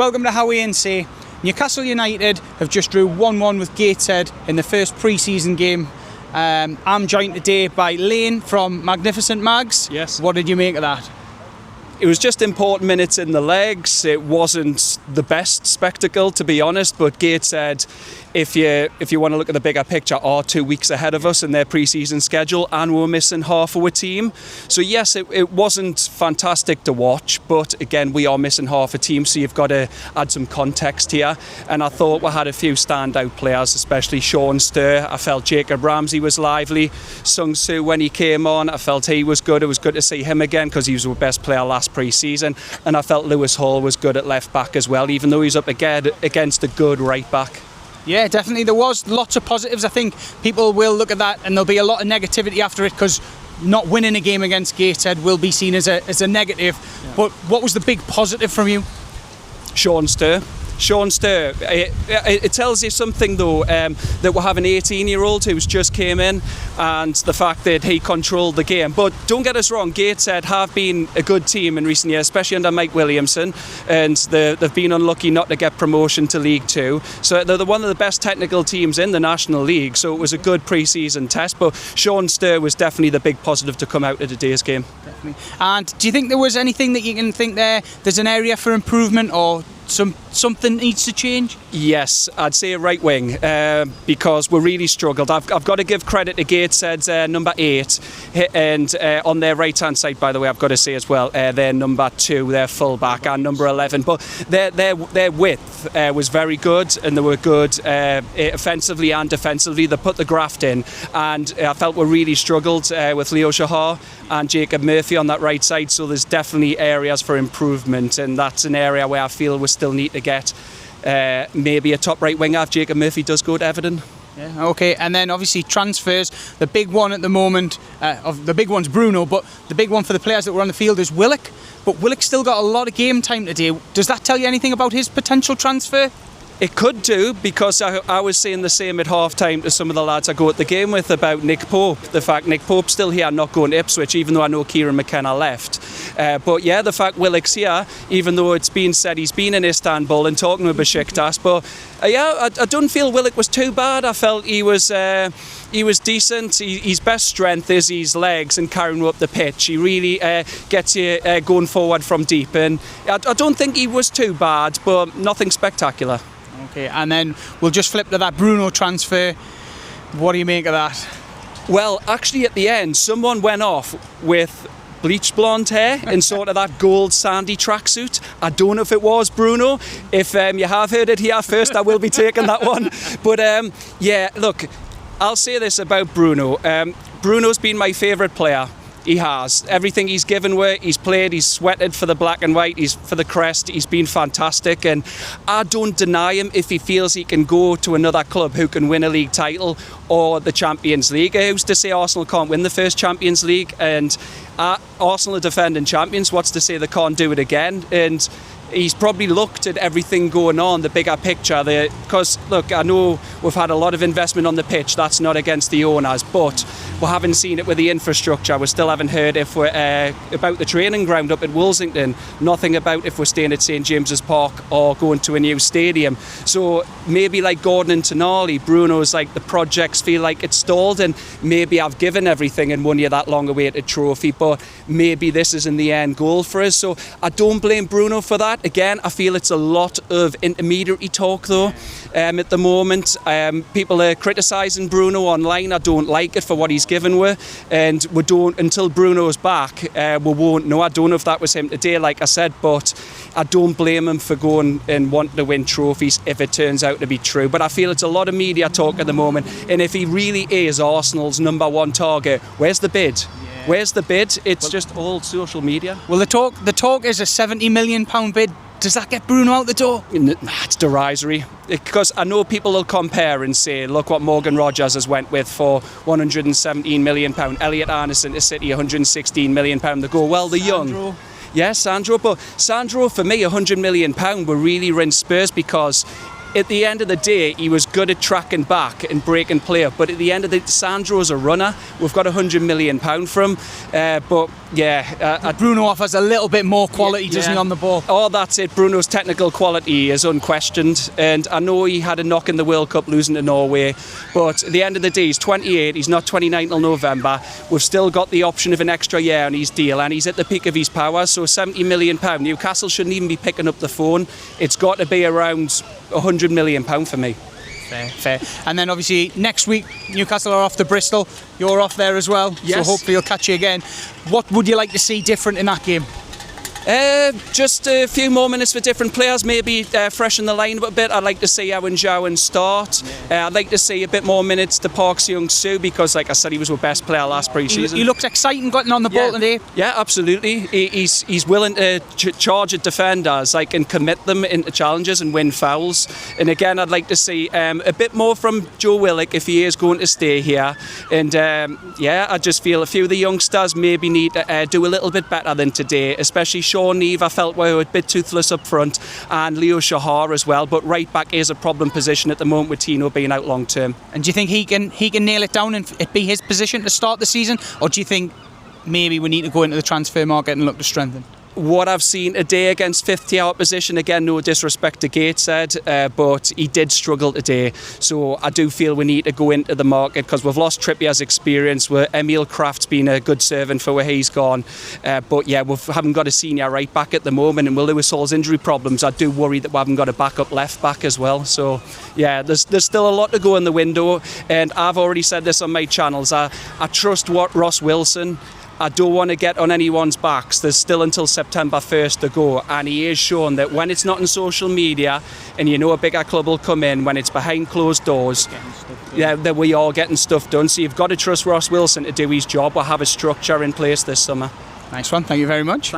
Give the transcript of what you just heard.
Welcome to Howay Say. Newcastle United have just drew 1-1 with Gateshead in the first pre-season game. I'm joined today by Lane from Magnificent Mags. Yes. What did you make of that? It was just important minutes in the legs. It wasn't the best spectacle, to be honest, but Gateshead, if you want to look at the bigger picture, are 2 weeks ahead of us in their pre-season schedule, and we're missing half of a team. So yes, it wasn't fantastic to watch, but again, we are missing half a team, so you've got to add some context here. And I thought we had a few standout players, especially Sean Sturr. I felt Jacob Ramsey was lively. Sung Soo, when he came on, I felt he was good. It was good to see him again because he was our best player last pre-season, and I felt Lewis Hall was good at left back as well, even though he's up against a good right back. Yeah, definitely. There was lots of positives. I think people will look at that and there'll be a lot of negativity after it because not winning a game against Gateshead will be seen as a negative. Yeah. But what was the big positive from you? Sean Sturr. It tells you something though, that we have an 18-year-old who's just came in, and the fact that he controlled the game. But don't get us wrong, Gateshead have been a good team in recent years, especially under Mike Williamson, and they've been unlucky not to get promotion to League Two. So they're one of the best technical teams in the National League, so it was a good pre-season test. But Sean Sturr was definitely the big positive to come out of today's game. Definitely. And do you think there was anything that you can think there's an area for improvement, or something needs to change? Yes, I'd say right wing, because we really struggled. I've got to give credit to Gateshead's number 8, and on their right hand side, by the way, I've got to say as well, their number 2, their full back, and number 11. But their width was very good, and they were good offensively and defensively. They put the graft in, and I felt we really struggled with Leo Shahar and Jacob Murphy on that right side. So there's definitely areas for improvement, and that's an area where I feel we still need to get maybe a top right winger if Jacob Murphy does go to Everton. Yeah, okay, and then obviously transfers. The big one at the moment, the big one's Bruno, but the big one for the players that were on the field is Willock. But Willock's still got a lot of game time today. Does that tell you anything about his potential transfer? It could do, because I was saying the same at half-time to some of the lads I go at the game with about Nick Pope. The fact Nick Pope's still here, not going to Ipswich, even though I know Kieran McKenna left. But yeah, the fact Willock's here, even though it's been said he's been in Istanbul and talking with Besiktas. But yeah, I don't feel Willock was too bad. I felt he was decent. His best strength is his legs and carrying up the pitch. He really gets you going forward from deep. And I don't think he was too bad, but nothing spectacular. Okay, and then we'll just flip to that Bruno transfer. What do you make of that? Well, actually at the end, someone went off with bleach blonde hair in sort of that gold sandy tracksuit. I don't know if it was Bruno. If you have heard it here first, I will be taking that one. But yeah, look, I'll say this about Bruno. Bruno's been my favourite player. He has. Everything he's given where he's played, he's sweated for the black and white, he's for the crest, he's been fantastic, and I don't deny him if he feels he can go to another club who can win a league title or the Champions League. Who's to say Arsenal can't win the first Champions League? And Arsenal are defending champions. What's to say they can't do it again? And he's probably looked at everything going on, the bigger picture. Because, look, I know we've had a lot of investment on the pitch. That's not against the owners, but we haven't seen it with the infrastructure. We still haven't heard about the training ground up at Woolsington. Nothing about if we're staying at St James's Park or going to a new stadium. So maybe like Gordon and Tonali, Bruno's like the projects feel like it's stalled, and maybe I've given everything and won you that long-awaited trophy, but maybe this isn't the end goal for us. So I don't blame Bruno for that. Again, I feel it's a lot of intermediary talk though at the moment. People are criticising Bruno online. I don't like it for what he's given with, and we don't, until Bruno's back, we won't know. I don't know if that was him today, like I said, but I don't blame him for going and wanting to win trophies if it turns out to be true. But I feel it's a lot of media talk at the moment, and if he really is Arsenal's number 1 target, where's the bid? Where's the bid? It's just all social media. Well, the talk is a £70 million bid. Does that get Bruno out the door? It's derisory, because I know people will compare and say, look what Morgan Rogers has went with for £117 million. Elliot Arneson to City, £116 million. They go, well, they're young. Yes, Sandro, but Sandro, for me, £100 million would really rinse Spurs, because at the end of the day, he was good at tracking back and breaking play up. But at the end of the day, Sandro's a runner. We've got £100 million for him. But yeah, Bruno offers a little bit more quality, doesn't he, on the ball? Oh, that's it. Bruno's technical quality is unquestioned. And I know he had a knock in the World Cup losing to Norway. But at the end of the day, he's 28. He's not 29 till November. We've still got the option of an extra year on his deal. And he's at the peak of his powers. So £70 million. Newcastle shouldn't even be picking up the phone. It's got to be around £100 million for me. Fair. And then obviously next week Newcastle are off to Bristol. You're off there as well. Yes. So hopefully you'll catch you again. What would you like to see different in that game? Just a few more minutes for different players, maybe freshen the line a bit. I'd like to see Owen Zhao start. I'd like to see a bit more minutes to Park Seung-soo because, like I said, he was our best player last pre-season. He looked exciting getting on the ball today. Yeah, absolutely. He's willing to charge at defenders, and commit them into challenges and win fouls. And again, I'd like to see a bit more from Joe Willock if he is going to stay here. And I just feel a few of the youngsters maybe need to do a little bit better than today, especially Sean Neve, I felt were a bit toothless up front, and Leo Shahar as well. But right back is a problem position at the moment with Tino being out long term. And do you think he can nail it down and it be his position to start the season, or do you think maybe we need to go into the transfer market and look to strengthen? What I've seen today against 50 opposition, again, no disrespect to Gateshead, but he did struggle today. So I do feel we need to go into the market because we've lost Trippier's experience. Where Emil Kraft's been a good servant for where he's gone. But yeah, we haven't got a senior right back at the moment, and with Lewis Hall's injury problems, I do worry that we haven't got a backup left back as well. So yeah, there's still a lot to go in the window, and I've already said this on my channels. I trust what Ross Wilson. I don't want to get on anyone's backs. There's still until September 1st to go, and he is shown that when it's not on social media and a bigger club will come in, when it's behind closed doors, that we are getting stuff done. So you've got to trust Ross Wilson to do his job or have a structure in place this summer. Nice one, thank you very much.